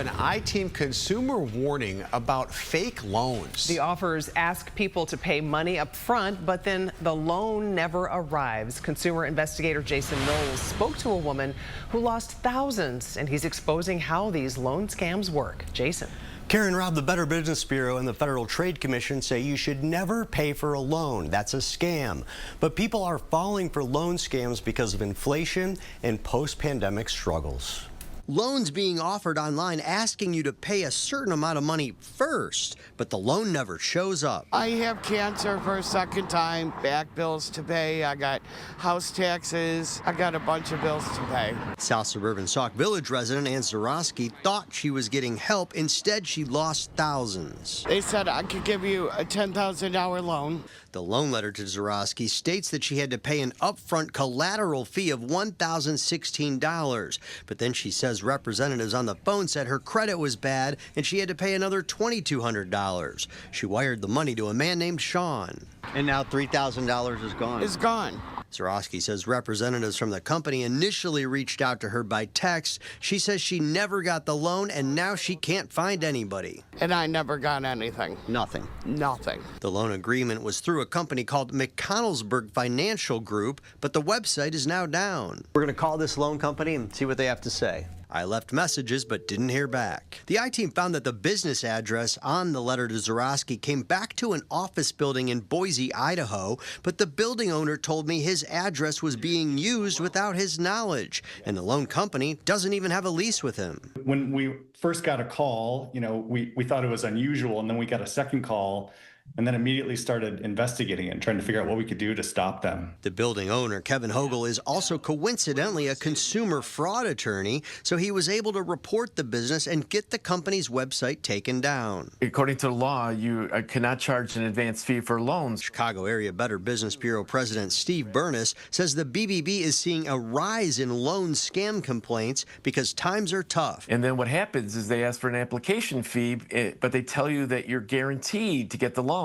An I-Team consumer warning about fake loans. The offers ask people to pay money up front, but then the loan never arrives. Consumer investigator Jason Knowles spoke to a woman who lost thousands, and he's exposing how these loan scams work. Jason. Karen Robb, the Better Business Bureau and the Federal Trade Commission say you should never pay for a loan. That's a scam. But people are falling for loan scams because of inflation and post-pandemic struggles. Loans being offered online asking you to pay a certain amount of money first, but the loan never shows up. I have cancer for a second time, back bills to pay, I got house taxes, I got a bunch of bills to pay. South Suburban Sauk Village resident Ann Zarowski thought she was getting help. Instead, she lost thousands. They said I could give you a $10,000 loan. The loan letter to Zarowski states that she had to pay an upfront collateral fee of $1,016. But then she says representatives on the phone said her credit was bad and she had to pay another $2,200. She wired the money to a man named Sean. And now $3,000 is gone. It's gone. Zarowski says representatives from the company initially reached out to her by text. She says she never got the loan and now she can't find anybody. And I never got anything. Nothing. Nothing. The loan agreement was through a company called McConnellsburg Financial Group, but the website is now down. We're going to call this loan company and see what they have to say. I left messages but didn't hear back. The I-Team found that the business address on the letter to Zarowski came back to an office building in Boise, Idaho, but the building owner told me his address was being used without his knowledge, and the loan company doesn't even have a lease with him. When we first got a call, we thought it was unusual, and then we got a second call, and then immediately started investigating it and trying to figure out what we could do to stop them. The building owner, Kevin Hogel, is also coincidentally a consumer fraud attorney, so he was able to report the business and get the company's website taken down. According to the law, you cannot charge an advance fee for loans. Chicago Area Better Business Bureau President Steve Burness says the BBB is seeing a rise in loan scam complaints because times are tough. And then what happens is they ask for an application fee, but they tell you that you're guaranteed to get the loan.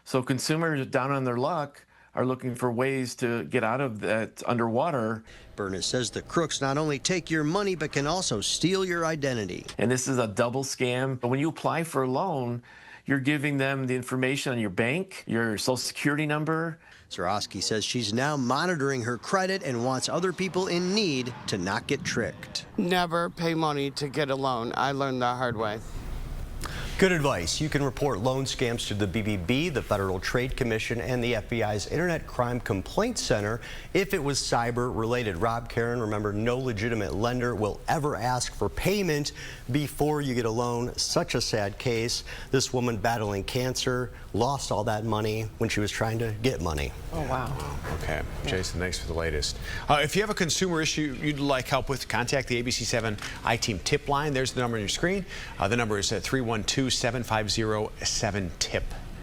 So consumers down on their luck are looking for ways to get out of that underwater. Burness says the crooks not only take your money, but can also steal your identity. And this is a double scam. But when you apply for a loan, you're giving them the information on your bank, your social security number. Zarowski says she's now monitoring her credit and wants other people in need to not get tricked. Never pay money to get a loan. I learned the hard way. Good advice. You can report loan scams to the BBB, the Federal Trade Commission, and the FBI's Internet Crime Complaint Center if it was cyber-related. Rob, Karen, remember, no legitimate lender will ever ask for payment before you get a loan. Such a sad case. This woman battling cancer lost all that money when she was trying to get money. Oh, wow. Okay. Jason, thanks for the latest. If you have a consumer issue you'd like help with, contact the ABC7 I-Team tip line. There's the number on your screen. The number is 312-750-7TIP.